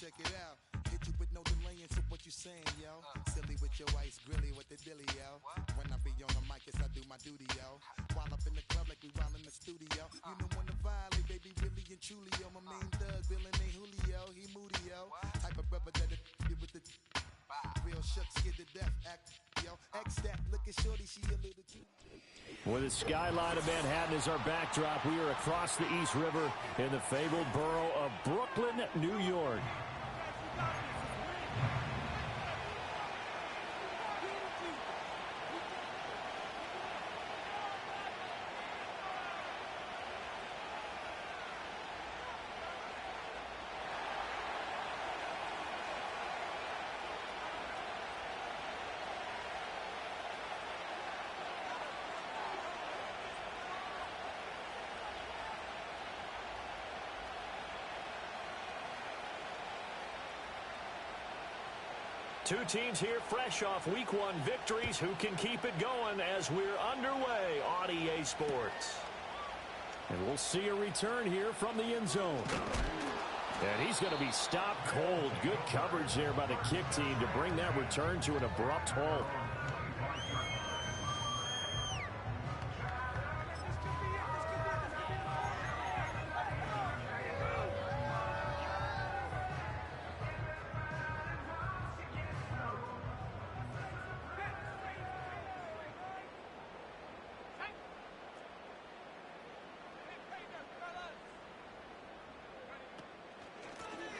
check it out. Hit you with no delaying, so what you saying, yo? Silly with your ice grilly with the dilly, yo. When I be on the mic, yes, I do my duty, yo. While up in the club like we while in the studio. You know when to violate, baby, really and truly, yo. My main thug, Bill and Julio, he moody, yo. Type of brother that it with the real shook, scared to death, act, yo. X that, look at shorty, she a little too. With the skyline of Manhattan as our backdrop, we are across the East River in the fabled borough of Brooklyn, New York. Two teams here fresh off Week 1 victories. Who can keep it going as we're underway on EA Sports? And we'll see a return here from the end zone. And he's going to be stopped cold. Good coverage there by the kick team to bring that return to an abrupt halt.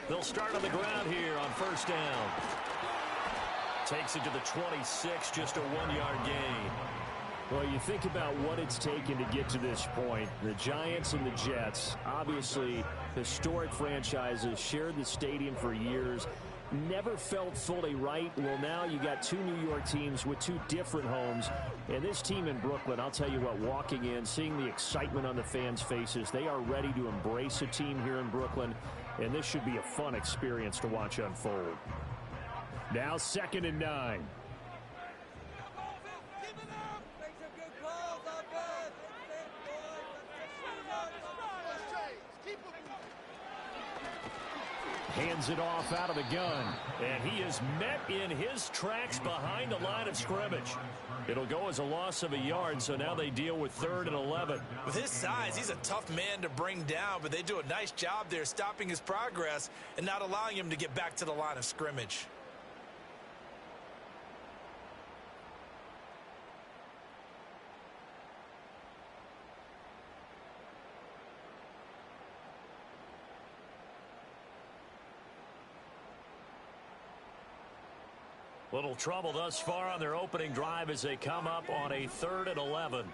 They'll start on the ground here on first down. Takes it to the 26, just a 1-yard gain. Well, you think about what it's taken to get to this point. The Giants and the Jets, obviously historic franchises, shared the stadium for years, never felt fully right. Well, now you got two New York teams with two different homes. And this team in Brooklyn, I'll tell you what, walking in, seeing the excitement on the fans' faces, they are ready to embrace a team here in Brooklyn. And this should be a fun experience to watch unfold. Now 2nd and 9. Hands it off out of the gun. And he is met in his tracks behind the line of scrimmage. It'll go as a loss of a yard, so now they deal with 3rd and 11. With his size, he's a tough man to bring down, but they do a nice job there stopping his progress and not allowing him to get back to the line of scrimmage. Little trouble thus far on their opening drive as they come up on a 3rd and 11.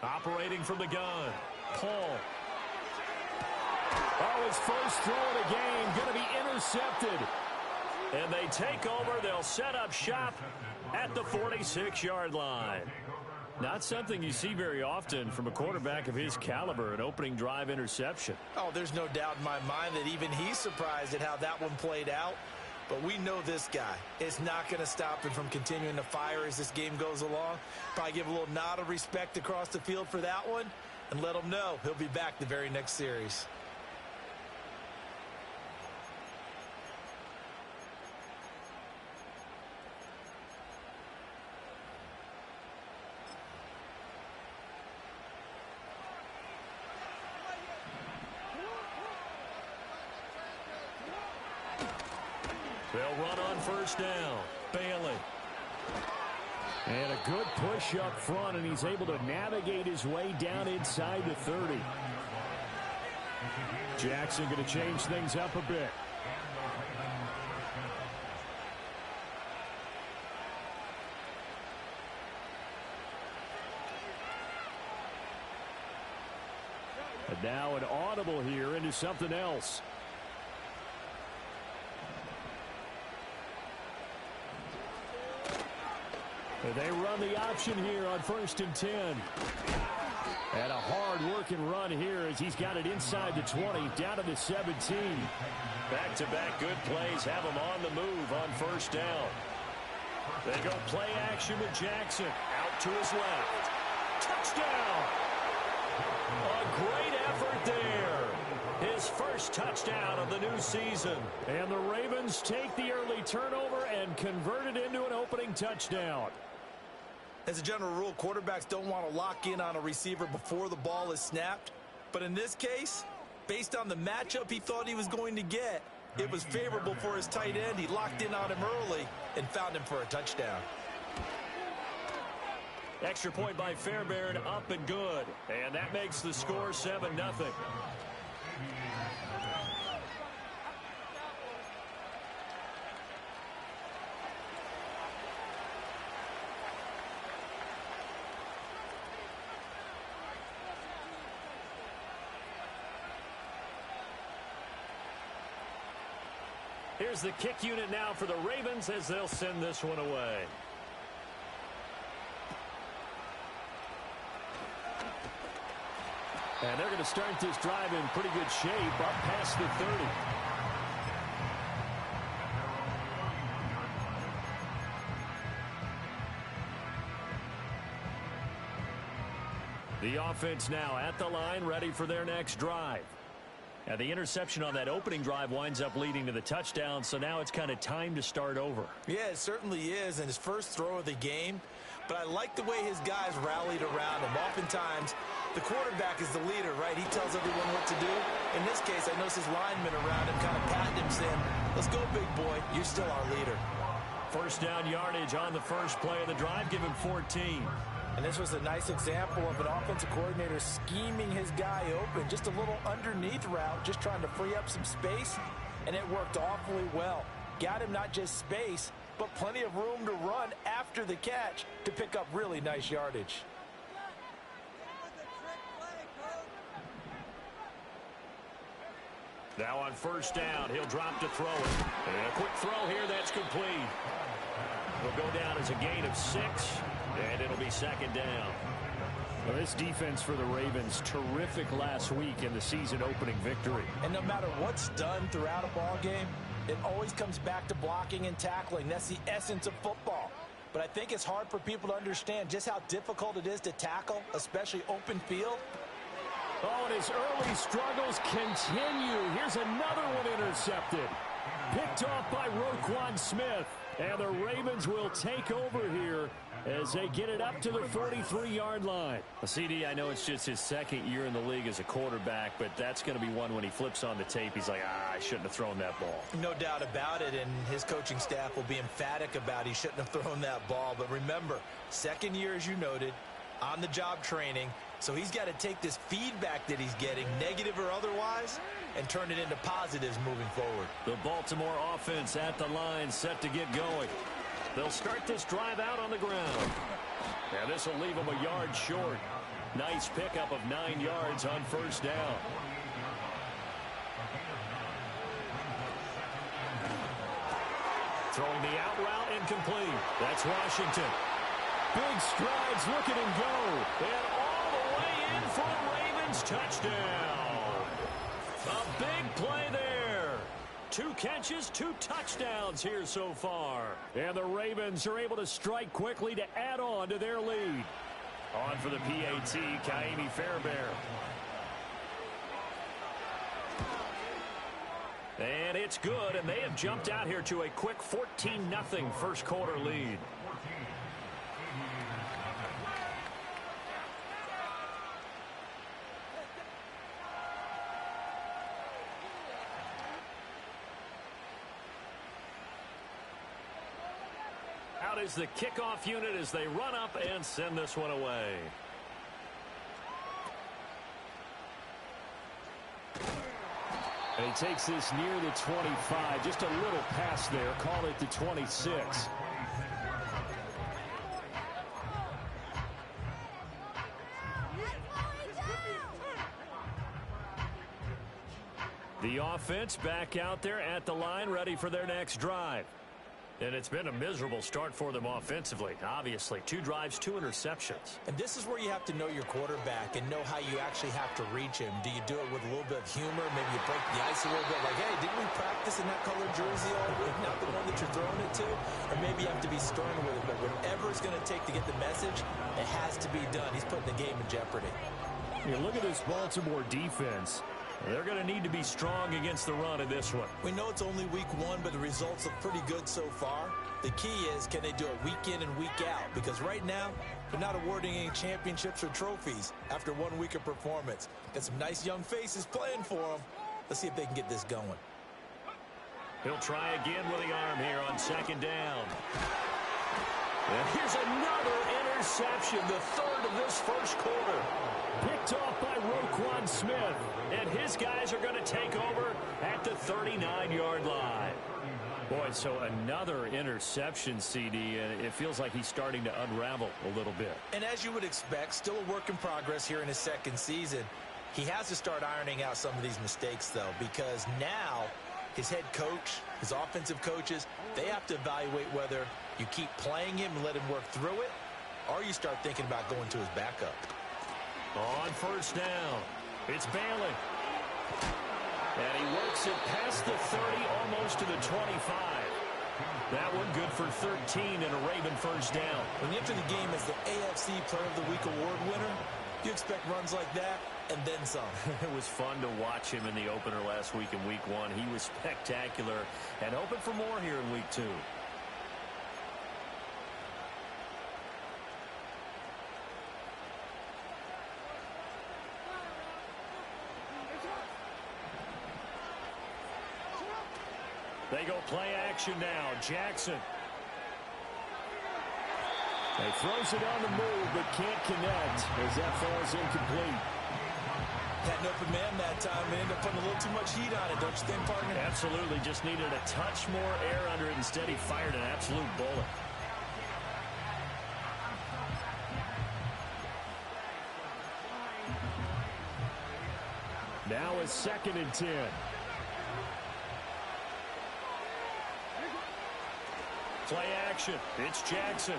Operating from the gun. Paul. Oh, his first throw of the game going to be intercepted. And they take over. They'll set up shop at the 46-yard line. Not something you see very often from a quarterback of his caliber, an opening drive interception. Oh, there's no doubt in my mind that even he's surprised at how that one played out. But we know this guy is not going to stop him from continuing to fire as this game goes along. Probably give a little nod of respect across the field for that one and let him know he'll be back the very next series. They'll run on first down. Bailey. And a good push up front, and he's able to navigate his way down inside the 30. Jackson going to change things up a bit. And now an audible here into something else. They run the option here on 1st and 10. And a hard-working run here as he's got it inside the 20, down to the 17. Back-to-back good plays have him on the move on first down. They go play action with Jackson. Out to his left. Touchdown! A great effort there. His his first touchdown of the new season. And the Ravens take the early turnover and convert it into an opening touchdown. As a general rule, quarterbacks don't want to lock in on a receiver before the ball is snapped. But in this case, based on the matchup he thought he was going to get, it was favorable for his tight end. He locked in on him early and found him for a touchdown. Extra point by Fairbairn, up and good. And that makes the score 7-0. Here's the kick unit now for the Ravens as they'll send this one away. And they're going to start this drive in pretty good shape, up past the 30. The offense now at the line, ready for their next drive. And the interception on that opening drive winds up leading to the touchdown, so now it's kind of time to start over. Yeah, it certainly is, and his first throw of the game. But I like the way his guys rallied around him. Oftentimes, the quarterback is the leader, right? He tells everyone what to do. In this case, I notice his linemen around him kind of patting him, saying, let's go, big boy. You're still our leader. First down yardage on the first play of the drive. Give him 14. And this was a nice example of an offensive coordinator scheming his guy open. Just a little underneath route, just trying to free up some space. And it worked awfully well. Got him not just space, but plenty of room to run after the catch to pick up really nice yardage. Now on first down, he'll drop to throw it. And a quick throw here, that's complete. He'll go down as a gain of 6, and it'll be second down. Well, this defense for the Ravens, terrific last week in the season-opening victory. And no matter what's done throughout a ball game, it always comes back to blocking and tackling. That's the essence of football. But I think it's hard for people to understand just how difficult it is to tackle, especially open field. Oh, and his early struggles continue. Here's another one intercepted. Picked off by Roquan Smith. And the Ravens will take over here as they get it up to the 43-yard line. Well, CD, I know it's just his second year in the league as a quarterback, but that's going to be one when he flips on the tape. He's like, I shouldn't have thrown that ball. No doubt about it, and his coaching staff will be emphatic about he shouldn't have thrown that ball. But remember, second year, as you noted, on-the-job training, so he's got to take this feedback that he's getting, negative or otherwise, and turn it into positives moving forward. The Baltimore offense at the line, set to get going. They'll start this drive out on the ground. And this will leave them a yard short. Nice pickup of 9 yards on first down. Throwing the out route, incomplete. That's Washington. Big strides, look at him go. And all the way in for a Ravens touchdown. A big play there. 2 catches, 2 touchdowns here so far. And the Ravens are able to strike quickly to add on to their lead. On for the PAT, Kaimi Fairbairn. And it's good, and they have jumped out here to a quick 14-0 first quarter lead. Out is the kickoff unit as they run up and send this one away. And he takes this near the 25. Just a little pass there. Call it the 26. The offense back out there at the line, ready for their next drive. And it's been a miserable start for them offensively. Obviously, 2 drives, 2 interceptions. And this is where you have to know your quarterback and know how you actually have to reach him. Do you do it with a little bit of humor? Maybe you break the ice a little bit, like, hey, didn't we practice in that colored jersey all week? Not the one that you're throwing it to? Or maybe you have to be stern with it. But whatever it's going to take to get the message, it has to be done. He's putting the game in jeopardy. You look at this Baltimore defense. They're going to need to be strong against the run in this one. We know it's only week one, but the results look pretty good so far. The key is, can they do it week in and week out? Because right now, they're not awarding any championships or trophies after 1 week of performance. Got some nice young faces playing for them. Let's see if they can get this going. He'll try again with the arm here on second down. And here's another interception, the third of this first quarter. Picked off by Roquan Smith. And his guys are going to take over at the 39-yard line. Boy, so another interception, CD, and it feels like he's starting to unravel a little bit. And as you would expect, still a work in progress here in his second season. He has to start ironing out some of these mistakes, though, because now his head coach, his offensive coaches, they have to evaluate whether you keep playing him and let him work through it, or you start thinking about going to his backup. On first down, it's Bailey. And he works it past the 30, almost to the 25. That one good for 13 and a Raven first down. When you enter the game as the AFC Player of the Week award winner, you expect runs like that and then some. It was fun to watch him in the opener last week in week one. He was spectacular and hoping for more here in week two. They go play action now. Jackson. He throws it on the move, but can't connect as that falls incomplete. Had an open man that time and ended up putting a little too much heat on it, don't you think, partner? Absolutely. Just needed a touch more air under it. Instead, he fired an absolute bullet. Now it's 2nd and 10. Play action. It's Jackson.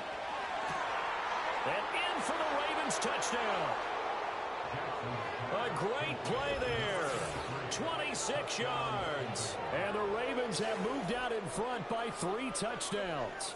And in for the Ravens touchdown. A great play there. 26 yards. And the Ravens have moved out in front by 3 touchdowns.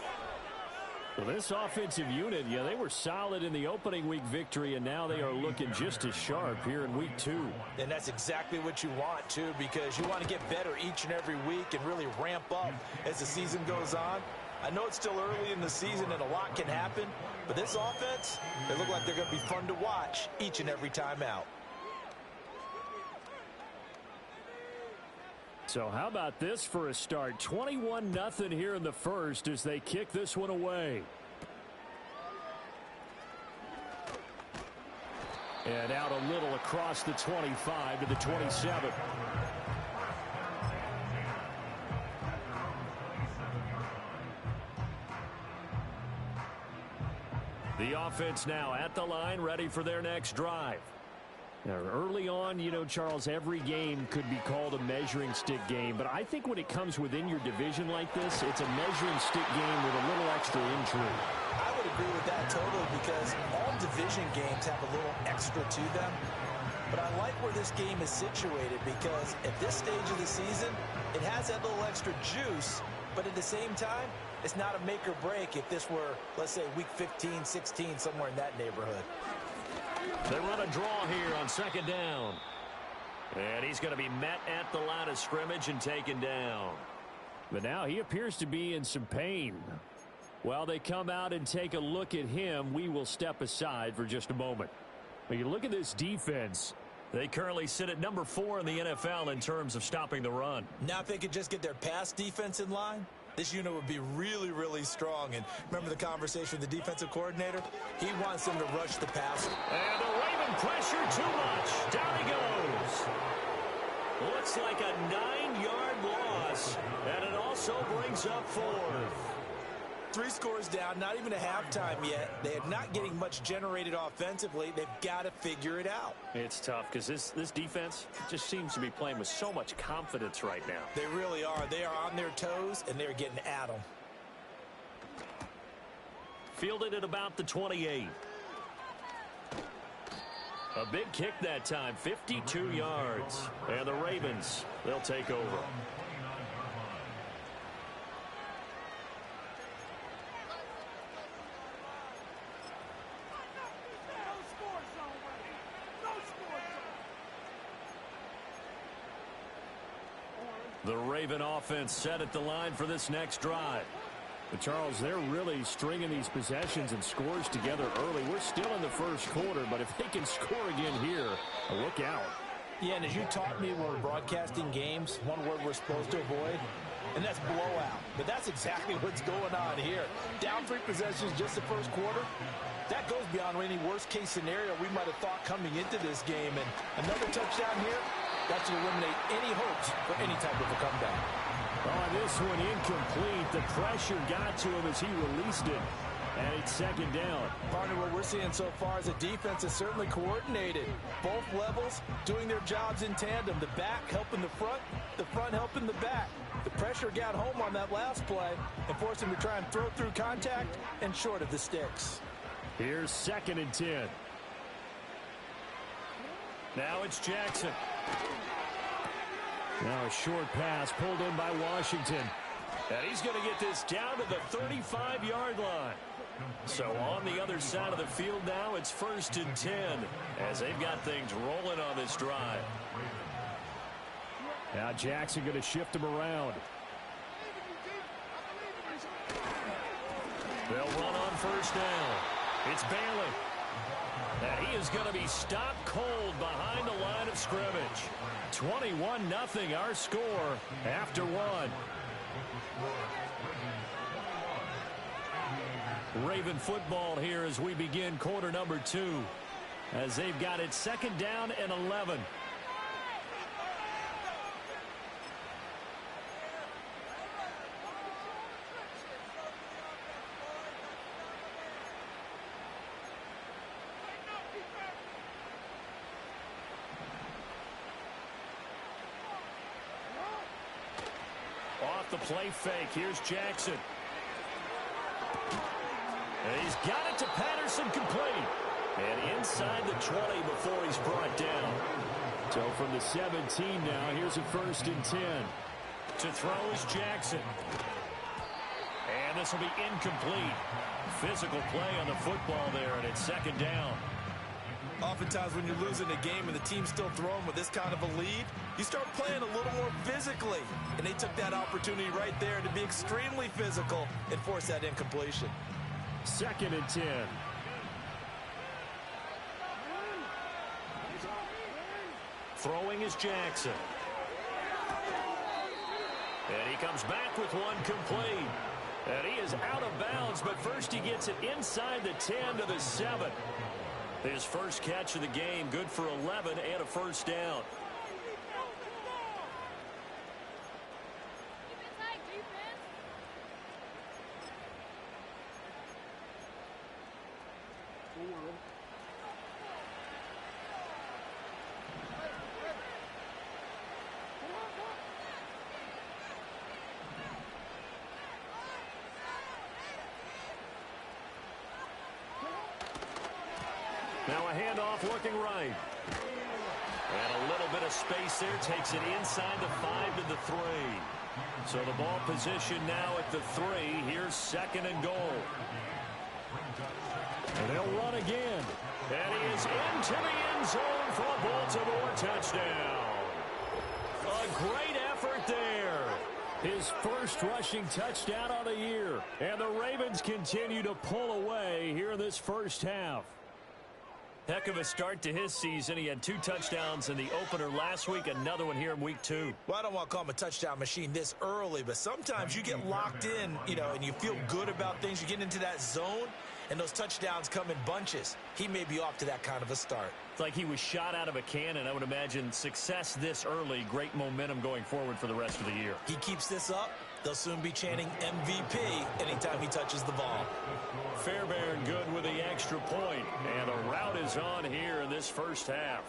Well, this offensive unit, yeah, they were solid in the opening week victory, and now they are looking just as sharp here in week 2. And that's exactly what you want, too, because you want to get better each and every week and really ramp up as the season goes on. I know it's still early in the season and a lot can happen, but this offense, they look like they're going to be fun to watch each and every time out. So how about this for a start? 21-0 here in the first as they kick this one away. And out a little across the 25 to the 27. The offense now at the line, ready for their next drive. Now, early on, you know, Charles, every game could be called a measuring stick game, but I think when it comes within your division like this, it's a measuring stick game with a little extra intrigue. I would agree with that totally because all division games have a little extra to them. But I like where this game is situated because at this stage of the season, it has that little extra juice, but at the same time, it's not a make or break if this were, let's say, week 15, 16, somewhere in that neighborhood. They run a draw here on 2nd down. And he's going to be met at the line of scrimmage and taken down. But now he appears to be in some pain. While they come out and take a look at him, we will step aside for just a moment. When you look at this defense, they currently sit at number 4 in the NFL in terms of stopping the run. Now if they could just get their pass defense in line, this unit would be really, really strong. And remember the conversation with the defensive coordinator? He wants them to rush the passer. And the Raven pressure too much. Down he goes. Looks like a 9-yard loss. And it also brings up 4th. 3 scores down, not even a halftime yet. They are not getting much generated offensively. They've got to figure it out. It's tough because this defense just seems to be playing with so much confidence right now. They really are. They are on their toes, and they're getting at them. Fielded at about the 28. A big kick that time, 52 yards. And the Ravens, they'll take over. The Raven offense set at the line for this next drive. But Charles, they're really stringing these possessions and scores together early. We're still in the first quarter, but if they can score again here, look out. Yeah, and as you taught me when we're broadcasting games, one word we're supposed to avoid, and that's blowout. But that's exactly what's going on here. Down 3 possessions just the first quarter. That goes beyond any worst-case scenario we might have thought coming into this game. And another touchdown here, that should eliminate any hopes for any type of a comeback. Oh, this one incomplete. The pressure got to him as he released it. And it's second down. Partner, what we're seeing so far is a defense is certainly coordinated. Both levels doing their jobs in tandem. The back helping the front helping the back. The pressure got home on that last play and forced him to try and throw through contact and short of the sticks. Here's 2nd and 10. Now it's Jackson. Now a short pass pulled in by Washington. And he's going to get this down to the 35-yard line. So on the other side of the field now, it's 1st and 10 as they've got things rolling on this drive. Now Jackson going to shift him around. They'll run on 1st down. It's Bailey. And he is going to be stopped cold behind the line of scrimmage. 21-0 our score after 1. Raven football here as we begin quarter number 2. As they've got it 2nd down and 11. Off the play fake. Here's Jackson. And he's got it to Patterson, complete. And inside the 20 before he's brought down. So from the 17 now, here's a 1st and 10. To throw is Jackson. And this will be incomplete. Physical play on the football there, and it's 2nd down. Oftentimes when you're losing a game and the team's still throwing with this kind of a lead, you start playing a little more physically. And they took that opportunity right there to be extremely physical and force that incompletion. 2nd and 10. Throwing is Jackson. And he comes back with one complete. And he is out of bounds, but first he gets it inside the 10 to the 7. His first catch of the game, good for 11 and a 1st down. Now a handoff looking right. And a little bit of space there, takes it inside the 5 to the 3. So the ball position now at the 3. Here's 2nd and goal. And they'll run again. And he is into the end zone for a Baltimore touchdown. A great effort there. His first rushing touchdown of the year. And the Ravens continue to pull away here in this first half. Heck of a start to his season. He had 2 touchdowns in the opener last week, another one here in week 2. Well, I don't want to call him a touchdown machine this early, but sometimes you get locked in, and you feel good about things. You get into that zone, and those touchdowns come in bunches. He may be off to that kind of a start. It's like he was shot out of a cannon. I would imagine success this early, great momentum going forward for the rest of the year. He keeps this up, they'll soon be chanting MVP anytime he touches the ball. Fairbairn good with the extra point, and a rout is on here in this first half.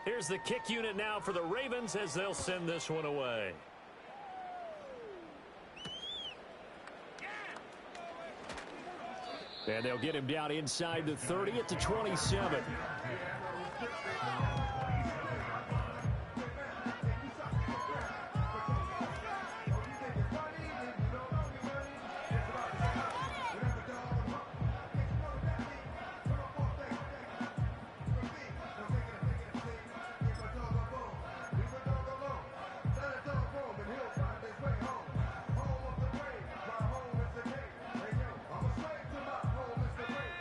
Here's the kick unit now for the Ravens as they'll send this one away. And they'll get him down inside the 30 at the 27.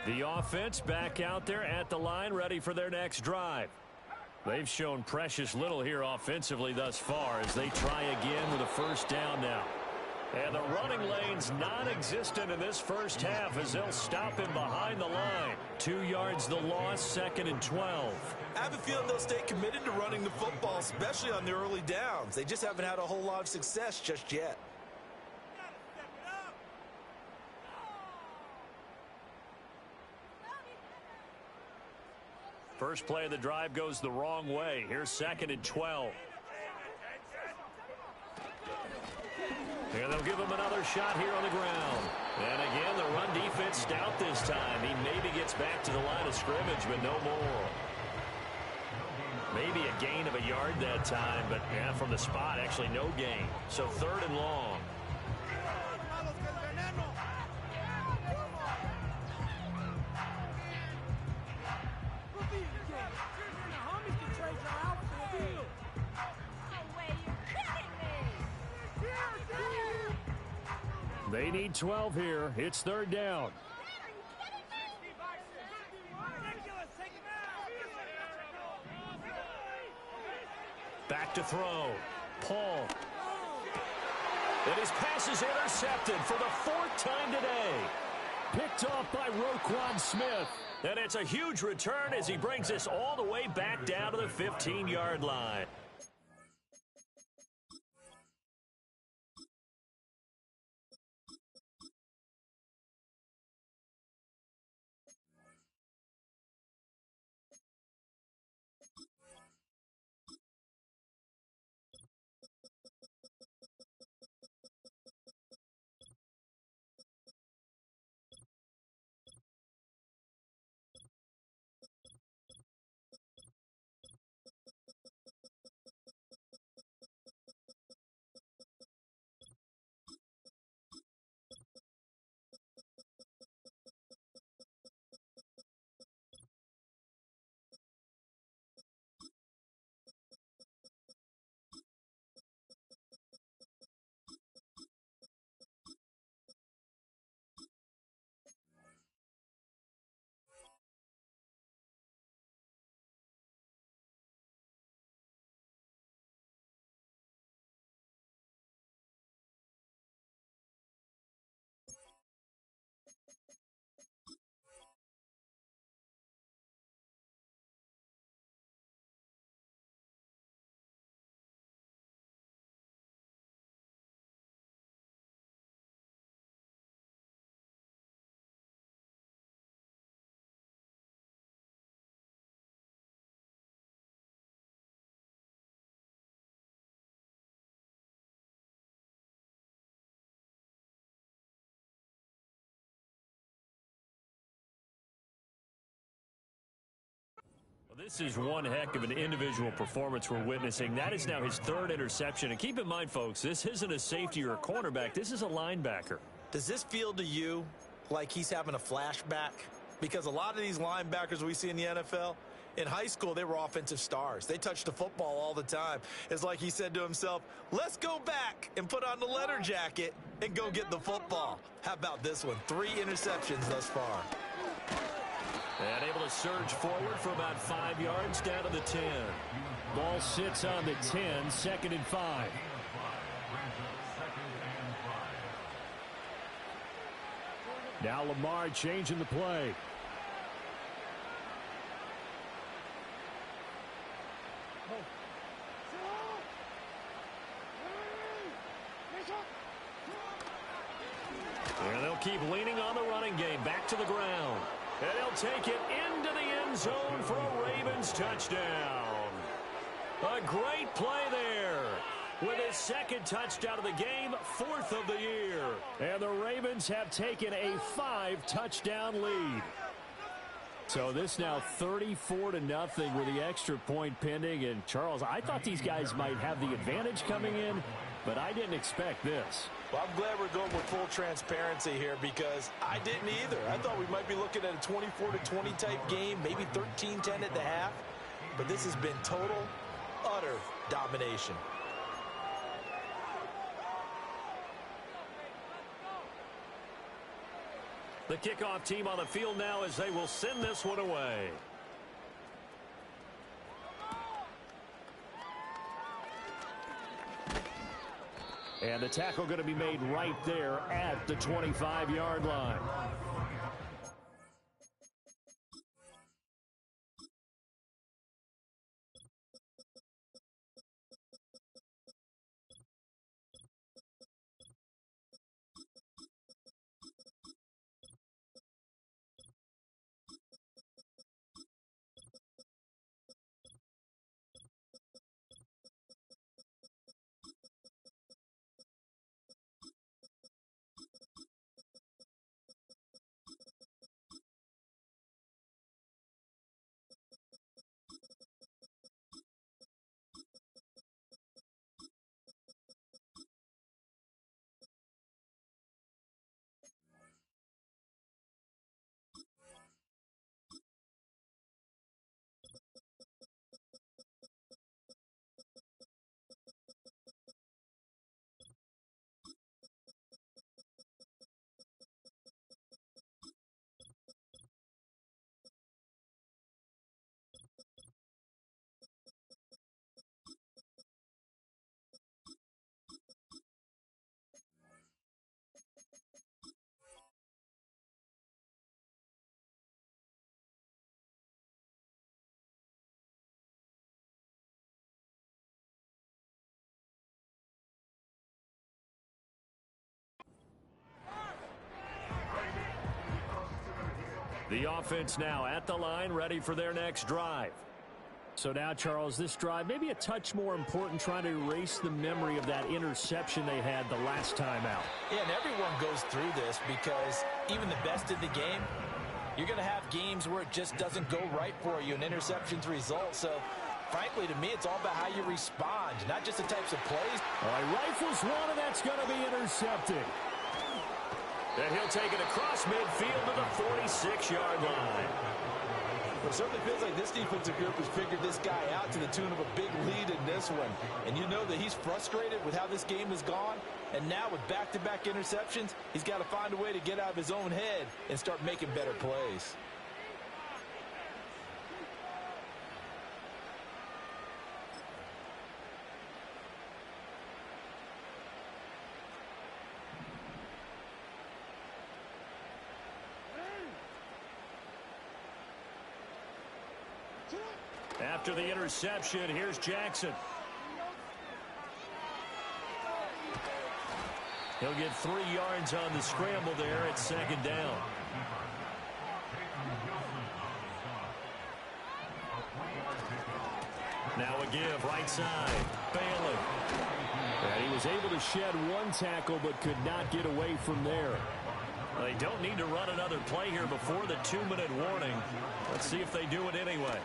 The offense back out there at the line, ready for their next drive. They've shown precious little here offensively thus far as they try again with a first down now. And the running lane's non-existent in this first half as they'll stop him behind the line. 2 yards the loss, 2nd and 12. I have a feeling they'll stay committed to running the football, especially on the early downs. They just haven't had a whole lot of success just yet. First play of the drive goes the wrong way. Here's 2nd and 12. And they'll give him another shot here on the ground. And again, the run defense stout this time. He maybe gets back to the line of scrimmage, but no more. Maybe a gain of a yard that time, but yeah, from the spot, actually no gain. So 3rd and long. They need 12 here. It's 3rd down. Back to throw. Paul. And his pass is intercepted for the 4th time today. Picked off by Roquan Smith. And it's a huge return as he brings us all the way back down to the 15-yard line. This is one heck of an individual performance we're witnessing. That is now his 3rd interception. And keep in mind, folks, this isn't a safety or a cornerback. This is a linebacker. Does this feel to you like he's having a flashback? Because a lot of these linebackers we see in the NFL, in high school, they were offensive stars. They touched the football all the time. It's like he said to himself, let's go back and put on the letter jacket and go get the football. How about this one? 3 interceptions thus far. And able to surge forward for about 5 yards down to the 10. Ball sits on the 10, 2nd and 5. Now Lamar changing the play. And they'll keep leaning on the running game. Back to the ground. And he'll take it into the end zone for a Ravens touchdown. A great play there. With his 2nd touchdown of the game, 4th of the year. And the Ravens have taken a 5-touchdown lead. So this now 34-0 with the extra point pending. And Charles, I thought these guys might have the advantage coming in, but I didn't expect this. Well, I'm glad we're going with full transparency here because I didn't either. I thought we might be looking at a 24-20 type game, maybe 13-10 at the half. But this has been total, utter domination. The kickoff team on the field now as they will send this one away. And the tackle going to be made right there at the 25-yard line. The offense now at the line, ready for their next drive. So now, Charles, this drive maybe a touch more important, trying to erase the memory of that interception they had the last time out. Yeah, and everyone goes through this because even the best in the game, you're going to have games where it just doesn't go right for you and interceptions result. So, frankly, to me, it's all about how you respond, not just the types of plays. All right, rifles one, and that's going to be intercepted. And he'll take it across midfield to the 46-yard line. It certainly feels like this defensive group has figured this guy out to the tune of a big lead in this one. And you know that he's frustrated with how this game has gone. And now with back-to-back interceptions, he's got to find a way to get out of his own head and start making better plays. After the interception, here's Jackson. He'll get 3 yards on the scramble there at second down. Now a give, right side. Bailey. And he was able to shed one tackle but could not get away from there. They don't need to run another play here before the 2-minute warning. Let's see if they do it anyway.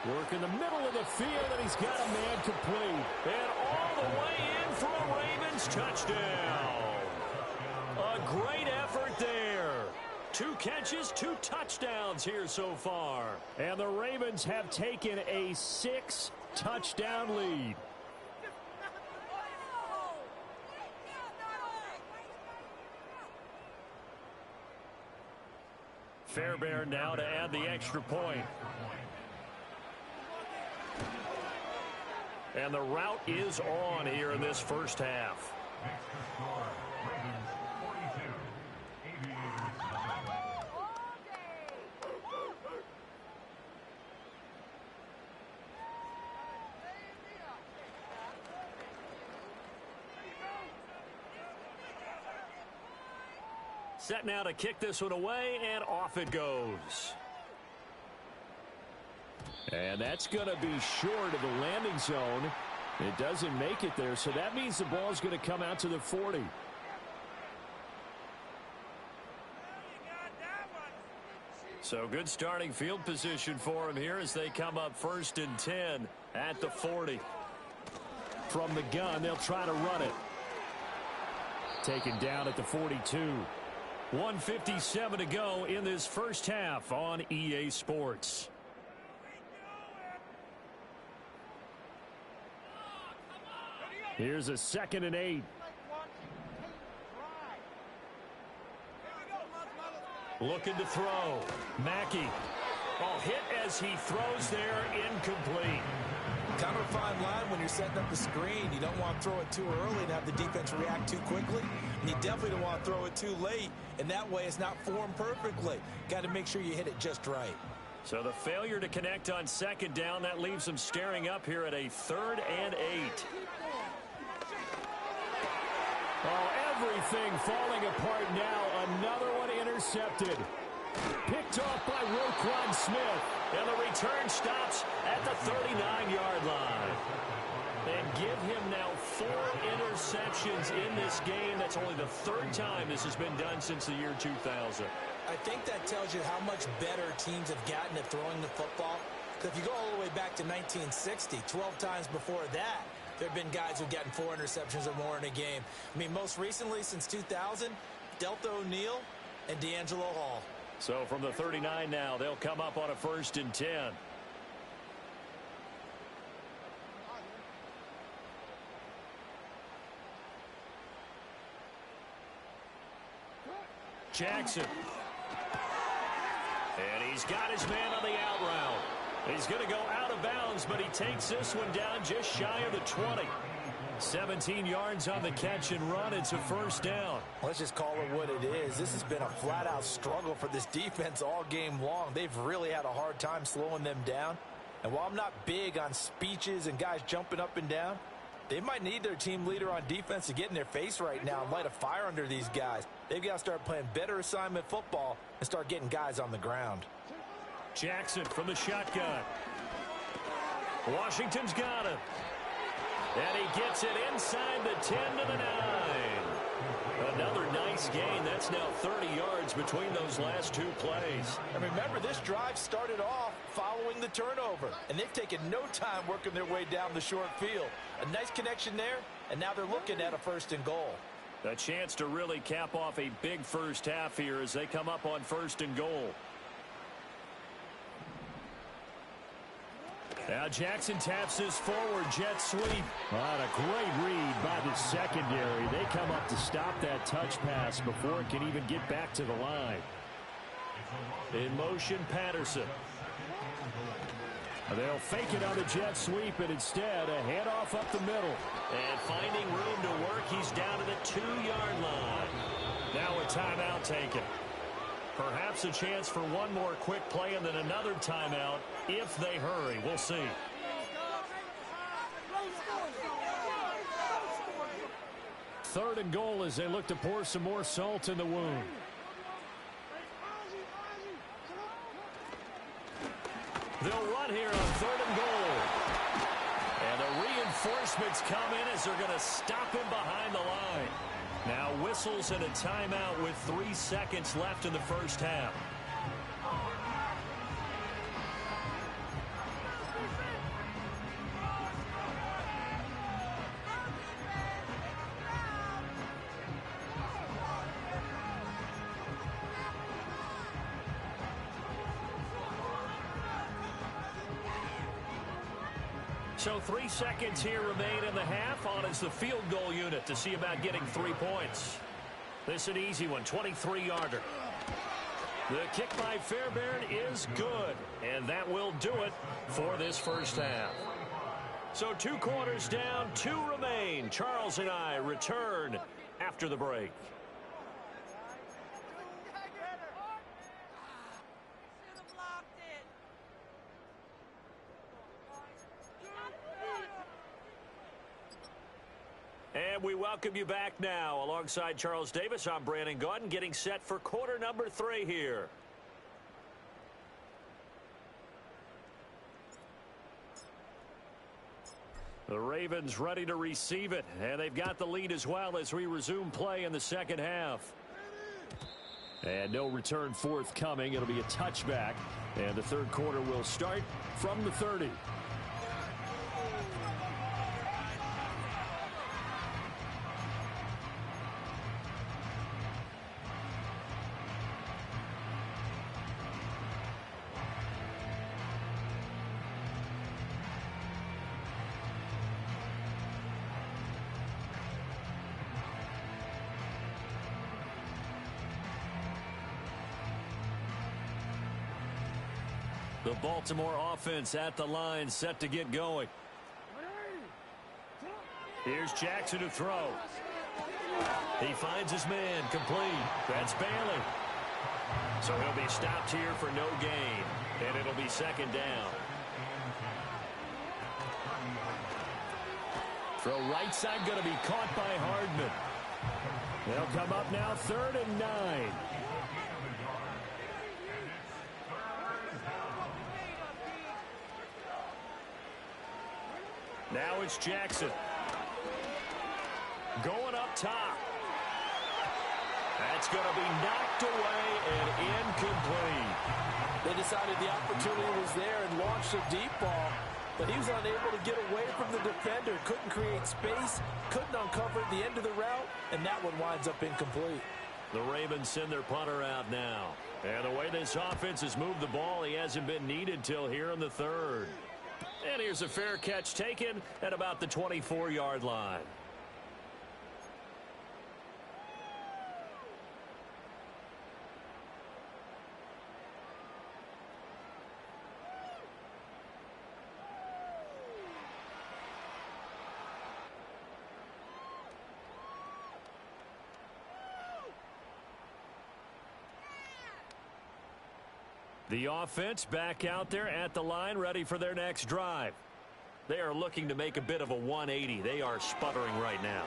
Work in the middle of the field, and he's got a man complete. And all the way in for a Ravens touchdown. A great effort there. 2 catches, 2 touchdowns here so far. And the Ravens have taken a 6-touchdown lead. Fairbairn now to add the extra point. And the route is on here in this first half. Set now to kick this one away, and off it goes. And that's going to be short of the landing zone. It doesn't make it there, so that means the ball is going to come out to the 40. So good starting field position for him here as they come up 1st and 10 at the 40. From the gun, they'll try to run it. Taken down at the 42. 1:57 to go in this first half on EA Sports. Here's a 2nd and 8. Looking to throw. Mackey. Oh, hit as he throws there, incomplete. Kind of a fine line when you're setting up the screen. You don't want to throw it too early and have the defense react too quickly. And you definitely don't want to throw it too late. And that way it's not formed perfectly. Got to make sure you hit it just right. So the failure to connect on second down, that leaves them staring up here at a 3rd and 8. Oh, everything falling apart now. Another one intercepted. Picked off by Roquan Smith. And the return stops at the 39-yard line. And give him now 4 interceptions in this game. That's only the 3rd time this has been done since the year 2000. I think that tells you how much better teams have gotten at throwing the football. Because if you go all the way back to 1960, 12 times before that, there have been guys who've gotten 4 interceptions or more in a game. I mean, most recently since 2000, Delta O'Neal and D'Angelo Hall. So from the 39 now, they'll come up on a 1st and 10. Jackson. And he's got his man on the out route. He's going to go out of bounds, but he takes this one down just shy of the 20. 17 yards on the catch and run. It's a 1st down. Let's just call it what it is. This has been a flat-out struggle for this defense all game long. They've really had a hard time slowing them down. And while I'm not big on speeches and guys jumping up and down, they might need their team leader on defense to get in their face right now and light a fire under these guys. They've got to start playing better assignment football and start getting guys on the ground. Jackson from the shotgun. Washington's got him. And he gets it inside the 10 to the 9. Another nice gain. That's now 30 yards between those last 2 plays. And remember, this drive started off following the turnover. And they've taken no time working their way down the short field. A nice connection there, and now they're looking at a 1st and goal. A chance to really cap off a big first half here as they come up on 1st and goal. Now Jackson taps this forward jet sweep. What a great read by the secondary. They come up to stop that touch pass before it can even get back to the line. In motion, Patterson. They'll fake it on the jet sweep, and instead a handoff up the middle. And finding room to work, he's down to the 2-yard line. Now a timeout taken. Perhaps a chance for one more quick play and then another timeout if they hurry. We'll see. Third and goal as they look to pour some more salt in the wound. They'll run here on 3rd and goal. And the reinforcements come in as they're going to stop him behind the line. Now whistles and a timeout with 3 seconds left in the first half. So 3 seconds here remain in the half. On is the field goal unit to see about getting 3 points. This an easy one, 23-yarder. The kick by Fairbairn is good, and that will do it for this first half. So 2 quarters down, 2 remain. Charles and I return after the break. And we welcome you back now. Alongside Charles Davis, I'm Brandon Gaudin, getting set for quarter number 3 here. The Ravens ready to receive it, and they've got the lead as well as we resume play in the second half. And no return forthcoming. It'll be a touchback, and the third quarter will start from the 30. The Baltimore offense at the line, set to get going. Here's Jackson to throw. He finds his man, complete. That's Bailey. So he'll be stopped here for no gain, and it'll be second down. Throw right side going to be caught by Hardman. They'll come up now 3rd and 9. Now it's Jackson. Going up top. That's going to be knocked away and incomplete. They decided the opportunity was there and launched a deep ball, but he was unable to get away from the defender. Couldn't create space, couldn't uncover the end of the route, and that one winds up incomplete. The Ravens send their punter out now. And the way this offense has moved the ball, he hasn't been needed till here in the 3rd. And here's a fair catch taken at about the 24-yard line. The offense back out there at the line, ready for their next drive. They are looking to make a bit of a 180. They are sputtering right now.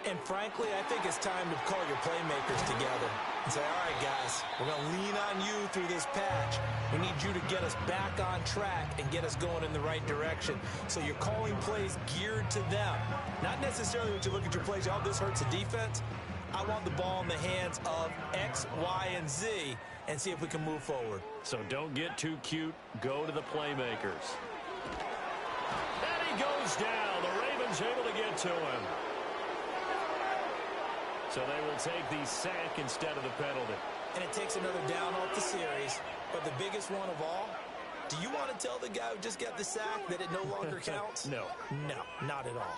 And frankly, I think it's time to call your playmakers together and say, all right, guys, we're going to lean on you through this patch. We need you to get us back on track and get us going in the right direction. So you're calling plays geared to them. Not necessarily when you look at your plays, oh, this hurts the defense. I want the ball in the hands of X, Y, and Z and see if we can move forward. So don't get too cute. Go to the playmakers. And he goes down. The Ravens able to get to him. So they will take the sack instead of the penalty. And it takes another down off the series. But the biggest one of all, do you want to tell the guy who just got the sack that it no longer counts? No. No, not at all.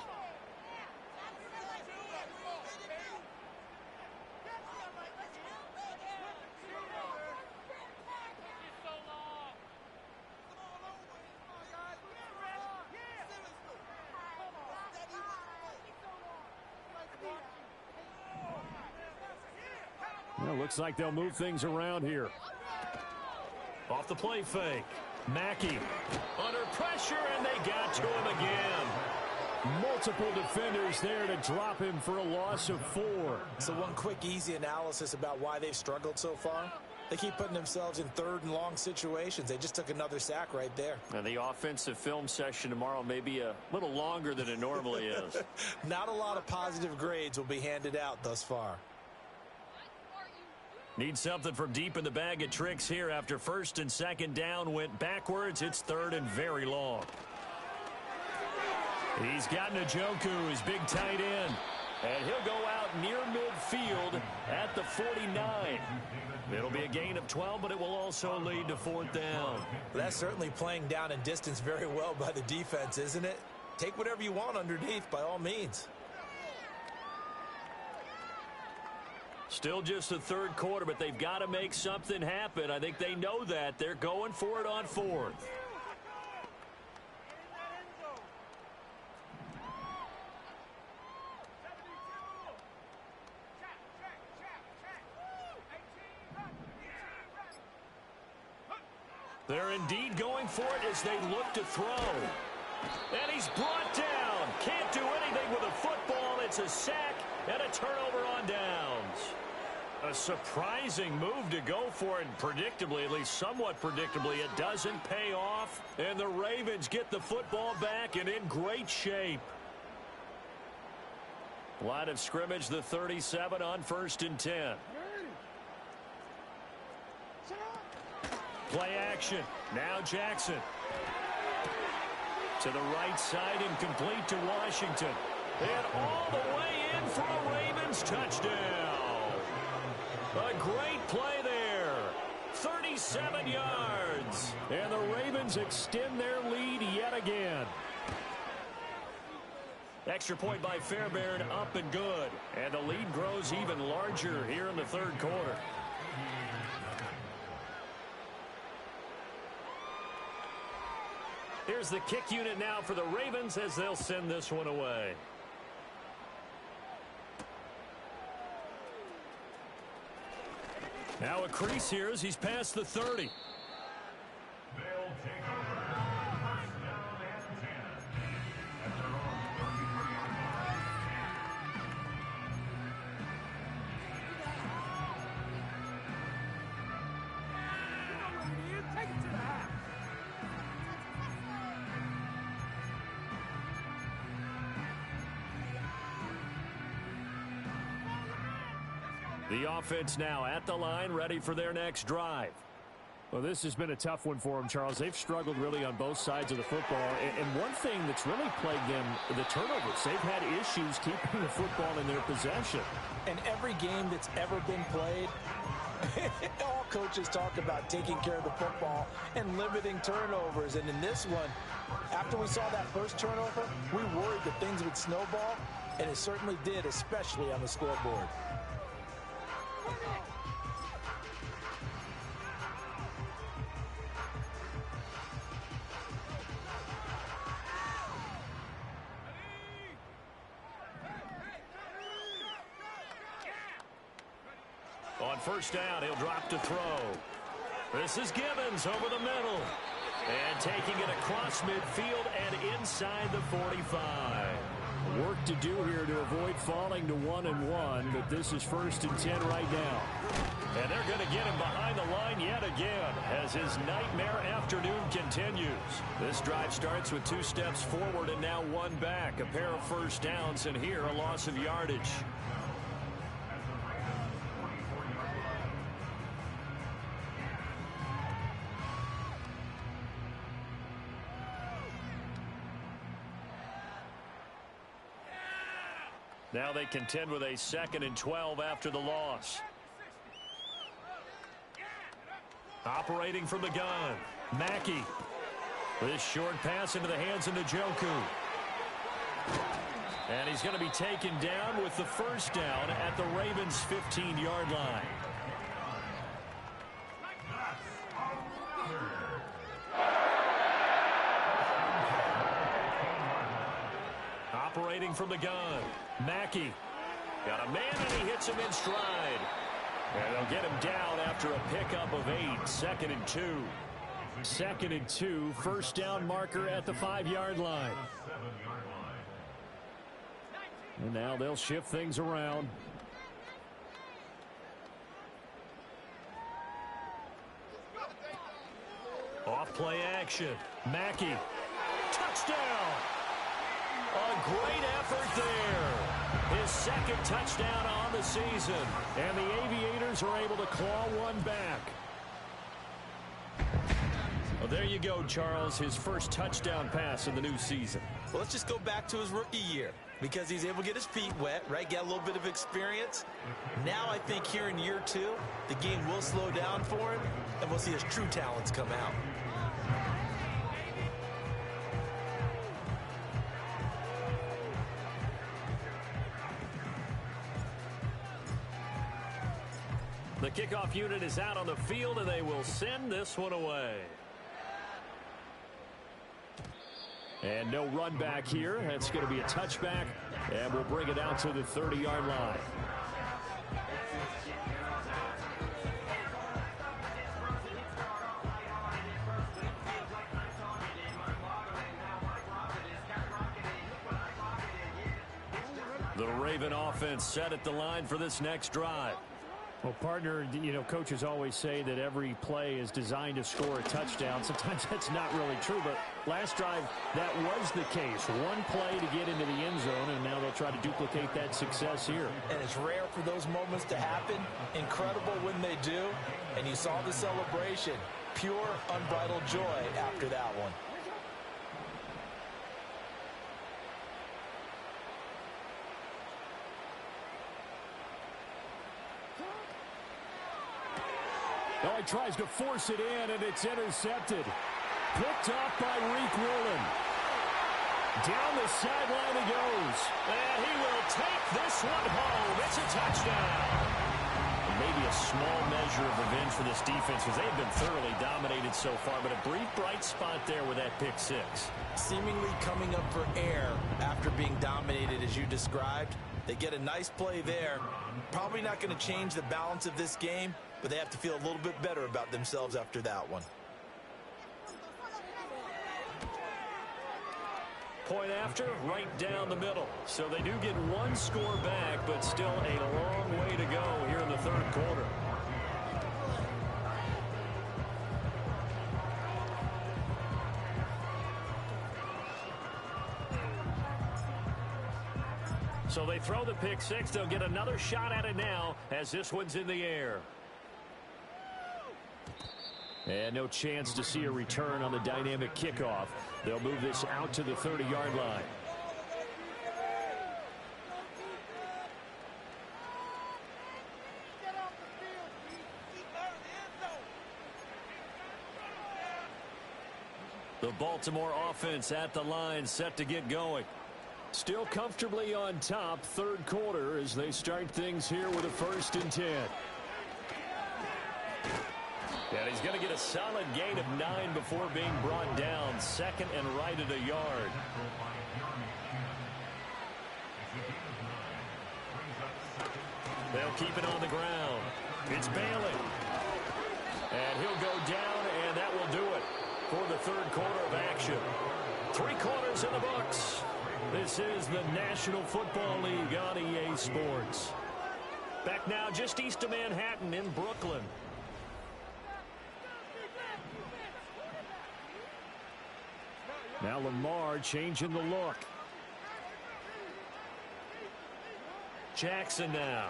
Well, looks like they'll move things around here. Off the play fake. Mackey under pressure, and they got to him again. Multiple defenders there to drop him for a loss of 4. So one quick, easy analysis about why they've struggled so far. They keep putting themselves in 3rd and long situations. They just took another sack right there. And the offensive film session tomorrow may be a little longer than it normally is. Not a lot of positive grades will be handed out thus far. Need something from deep in the bag of tricks here after 1st and 2nd down went backwards. It's 3rd and very long. He's got Njoku, his big tight end. And he'll go out near midfield at the 49. It'll be a gain of 12, but it will also lead to 4th down. That's certainly playing down in distance very well by the defense, isn't it? Take whatever you want underneath by all means. Still just the 3rd quarter, but they've got to make something happen. I think they know that. They're going for it on 4th. They're indeed going for it as they look to throw. And he's brought down. Can't do anything with a football. It's a sack and a turnover on downs. A surprising move to go for it. Predictably, at least somewhat predictably, it doesn't pay off. And the Ravens get the football back and in great shape. Line of scrimmage, the 37 on 1st and 10. Play action. Now Jackson. To the right side, incomplete to Washington. And all the way in for a Ravens touchdown. A great play there. 37 yards. And the Ravens extend their lead yet again. Extra point by Fairbairn, up and good. And the lead grows even larger here in the 3rd quarter. Here's the kick unit now for the Ravens as they'll send this one away. Now a crease here as he's past the 30. The offense now at the line, ready for their next drive. Well, this has been a tough one for them, Charles. They've struggled really on both sides of the football. And one thing that's really plagued them, the turnovers. They've had issues keeping the football in their possession. And every game that's ever been played, all coaches talk about taking care of the football and limiting turnovers. And in this one, after we saw that first turnover, we worried that things would snowball, and it certainly did, especially on the scoreboard. On first down, he'll drop to throw. This is Gibbons over the middle. And taking it across midfield and inside the 45. Work to do here to avoid falling to 1-1, but this is 1st and 10 right now. And they're going to get him behind the line yet again as his nightmare afternoon continues. This drive starts with 2 steps forward and now 1 back. A pair of first downs, and here a loss of yardage. Now they contend with a 2nd and 12 after the loss. Operating from the gun, Mackey. This short pass into the hands of Njoku. And he's going to be taken down with the first down at the Ravens' 15-yard line. Operating from the gun, Mackey. Got a man and he hits him in stride. And they'll get him down after a pickup of 8. 2nd and 2. 2nd and 2. First down marker at the 5-yard line. And now they'll shift things around. Off play action. Mackey. Touchdown. A great effort there. His 2nd touchdown on the season. And the Aviators are able to claw one back. Well, there you go, Charles. His first touchdown pass in the new season. Well, let's just go back to his rookie year because he's able to get his feet wet, right? Get a little bit of experience. Now I think here in year 2, the game will slow down for him, and we'll see his true talents come out. The kickoff unit is out on the field, and they will send this one away. And no run back here. That's going to be a touchback, and we'll bring it out to the 30-yard line. The Raven offense set at the line for this next drive. Well, partner, you know, coaches always say that every play is designed to score a touchdown. Sometimes that's not really true, but last drive, that was the case. One play to get into the end zone, and now they'll try to duplicate that success here. And it's rare for those moments to happen. Incredible when they do. And you saw the celebration. Pure, unbridled joy after that one. Oh, he tries to force it in, and it's intercepted. Picked off by Reek Woolen. Down the sideline he goes. And he will take this one home. It's a touchdown. maybe a small measure of revenge for this defense because they've been thoroughly dominated so far, but a brief bright spot there with that pick six. Seemingly coming up for air after being dominated as you described. They get a nice play there. Probably not going to change the balance of this game, but they have to feel a little bit better about themselves after that one. Point after, right down the middle. So they do get one score back, but still a long way to go here in the third quarter. So they throw the pick six. They'll get another shot at it now as this one's in the air. And no chance to see a return on the dynamic kickoff. They'll move this out to the 30-yard line. The Baltimore offense at the line, set to get going. Still comfortably on top, third quarter, as they start things here with a 1st and 10. And he's going to get a solid gain of 9 before being brought down. Second and right at a yard. They'll keep it on the ground. It's Bailey. And he'll go down, and that will do it for the third quarter of action. 3 quarters in the books. This is the National Football League on EA Sports. Back now just east of Manhattan in Brooklyn. Now Lamar changing the look. Jackson now.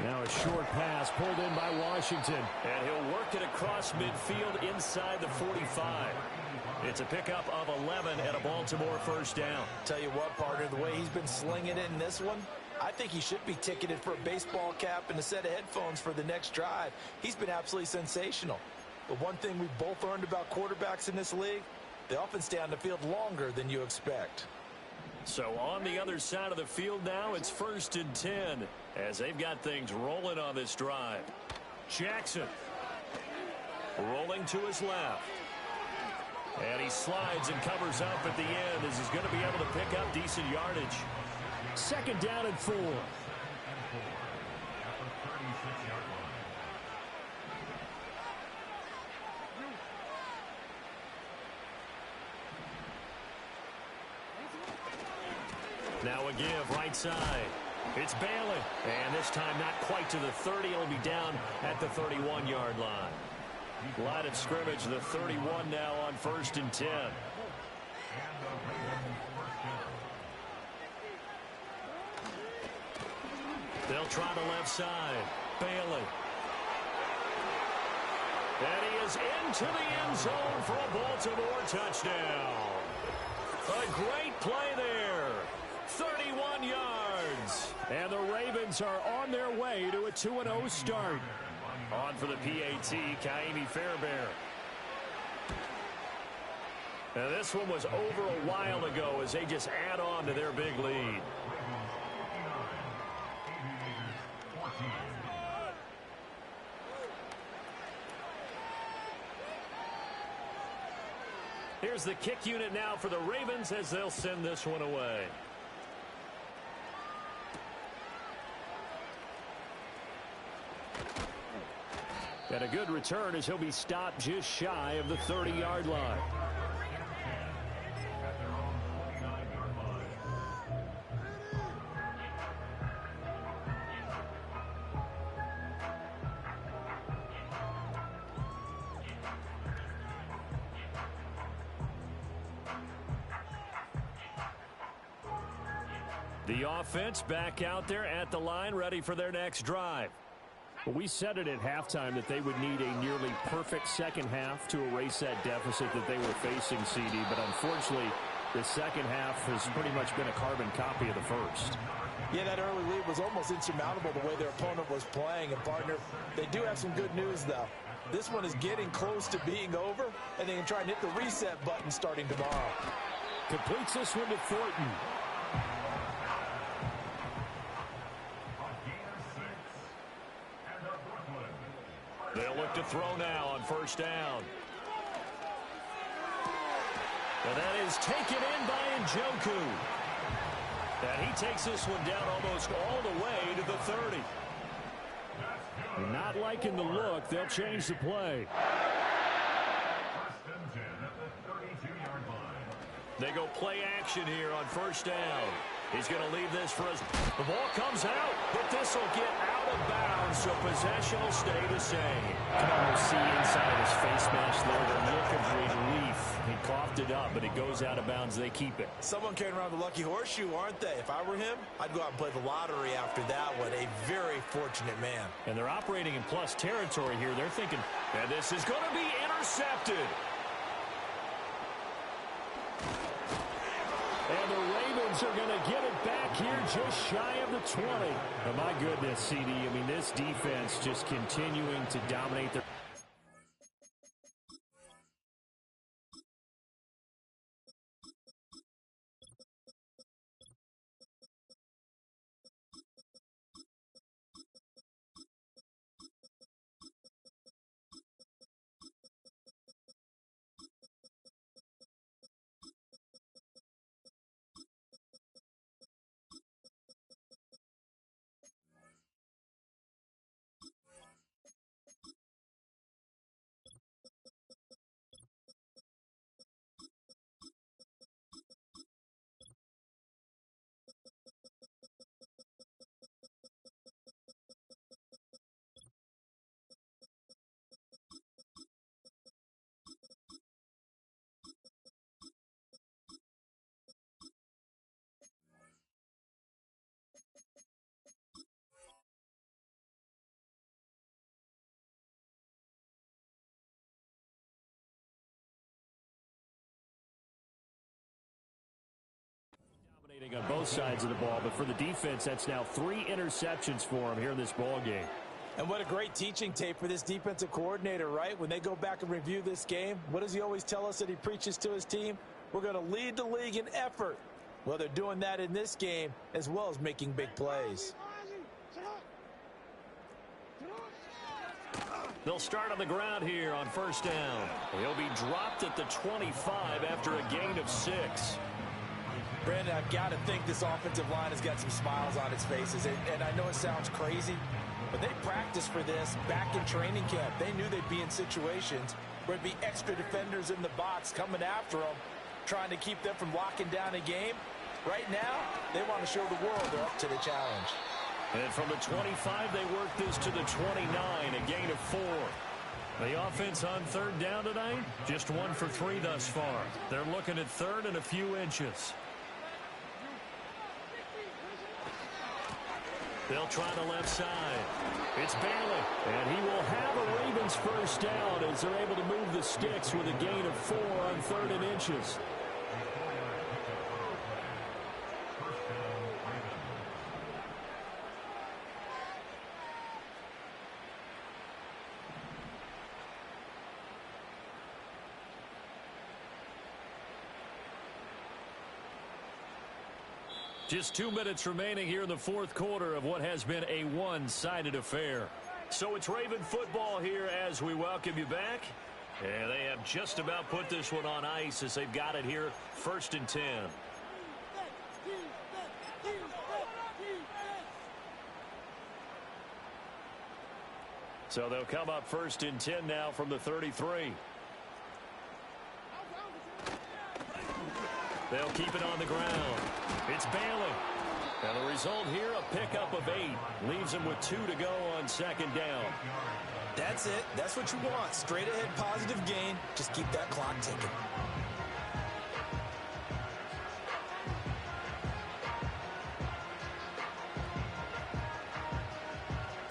Now a short pass pulled in by Washington. And he'll work it across midfield inside the 45. It's a pickup of 11 and a Baltimore 1st down. Tell you what, partner, the way he's been slinging it in this one, I think he should be ticketed for a baseball cap and a set of headphones for the next drive. He's been absolutely sensational. But one thing we've both learned about quarterbacks in this league, they often stay on the field longer than you expect. So on the other side of the field now, it's 1st and 10 as they've got things rolling on this drive. Jackson rolling to his left. And he slides and covers up at the end as he's going to be able to pick up decent yardage. 2nd down and 4. Now a give right side. It's Bailey. And this time not quite to the 30. It'll be down at the 31-yard line. Line of scrimmage, the 31 now on 1st and 10. They'll try the left side. Bailey. And he is into the end zone for a Baltimore touchdown. A great play there. 31 yards. And the Ravens are on their way to a 2-0 start. On for the PAT, Kaimi Fairbairn. Now this one was over a while ago as they just add on to their big lead. Here's the kick unit now for the Ravens as they'll send this one away. And a good return as he'll be stopped just shy of the 30-yard line. The offense back out there at the line, ready for their next drive. Well, we said it at halftime that they would need a nearly perfect second half to erase that deficit that they were facing, CD. But unfortunately, the second half has pretty much been a carbon copy of the first. Yeah, that early lead was almost insurmountable the way their opponent was playing. And, partner, they do have some good news, though. This one is getting close to being over, and they can try and hit the reset button starting tomorrow. Completes this one to Thornton. They'll look to throw now on first down. And that is taken in by Njoku. And he takes this one down almost all the way to the 30. Not liking the look. They'll change the play. They go play action here on first down. He's going to leave this for us. The ball comes out, but this will get out of bounds, so possession will stay the same. You can almost see inside his face mask there the look of relief. He coughed it up, but it goes out of bounds. They keep it. Someone carrying around the lucky horseshoe, aren't they? If I were him, I'd go out and play the lottery after that one. A very fortunate man. And they're operating in plus territory here. They're thinking, and this is going to be intercepted. And the Ravens are going to get it back here just shy of the 20. Oh, my goodness, CD. I mean, this defense just continuing to dominate their... on both sides of the ball, but for the defense, that's now 3 interceptions for him here in this ball game. And what a great teaching tape for this defensive coordinator, right? When they go back and review this game, what does he always tell us that he preaches to his team? We're going to lead the league in effort. Well, they're doing that in this game as well as making big plays. They'll start on the ground here on first down. He'll be dropped at the 25 after a gain of 6. Brandon, I've got to think this offensive line has got some smiles on its faces. And I know it sounds crazy, but they practiced for this back in training camp. They knew they'd be in situations where it'd be extra defenders in the box coming after them, trying to keep them from locking down a game. Right now, they want to show the world they're up to the challenge. And from the 25, they work this to the 29, a gain of 4. The offense on third down tonight, just 1 for 3 thus far. They're looking at third and a few inches. They'll try the left side. It's Bailey. And he will have a Ravens first down as they're able to move the sticks with a gain of 4 on 3rd and inches. Just 2 minutes remaining here in the 4th quarter of what has been a one-sided affair. So it's Raven football here as we welcome you back. And they have just about put this one on ice as they've got it here, 1st and 10. So they'll come up 1st and 10 now from the 33. They'll keep it on the ground. It's Bailey. And the result here, a pickup of 8. Leaves him with 2 to go on 2nd down. That's it. That's what you want. Straight ahead positive gain. Just keep that clock ticking.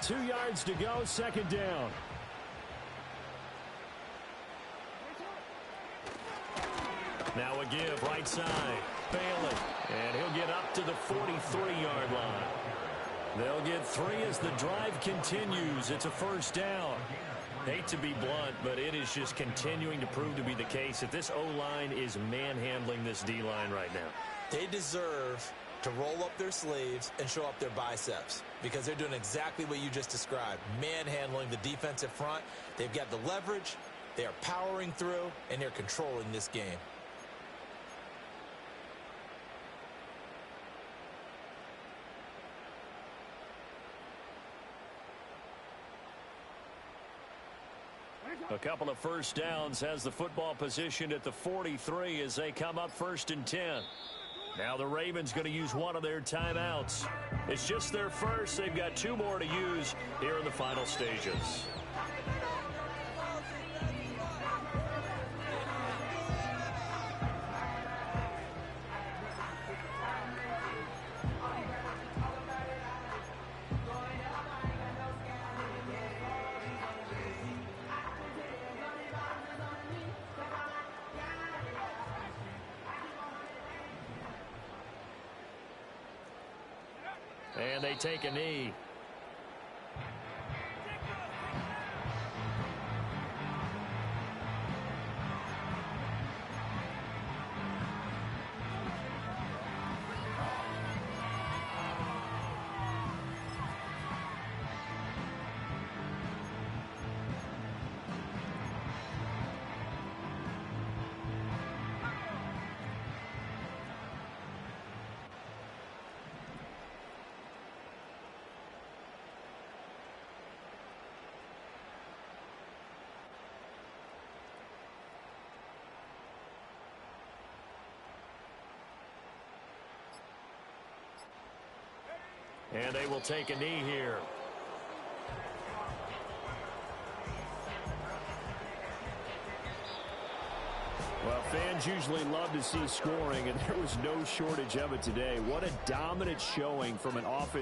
Two yards to go, 2nd down. Now a give, right side. Bailey. And he'll get up to the 43-yard line. They'll get 3 as the drive continues. It's a 1st down. Hate to be blunt, but it is just continuing to prove to be the case that this O-line is manhandling this D-line right now. They deserve to roll up their sleeves and show up their biceps because they're doing exactly what you just described, manhandling the defensive front. They've got the leverage, they are powering through, and they're controlling this game. A couple of first downs has the football positioned at the 43 as they come up 1st and 10. Now the Ravens going to use one of their timeouts. It's just their first. They've got 2 more to use here in the final stages. And they take a knee. And they will take a knee here. Well, fans usually love to see scoring, and there was no shortage of it today. What a dominant showing from an offense.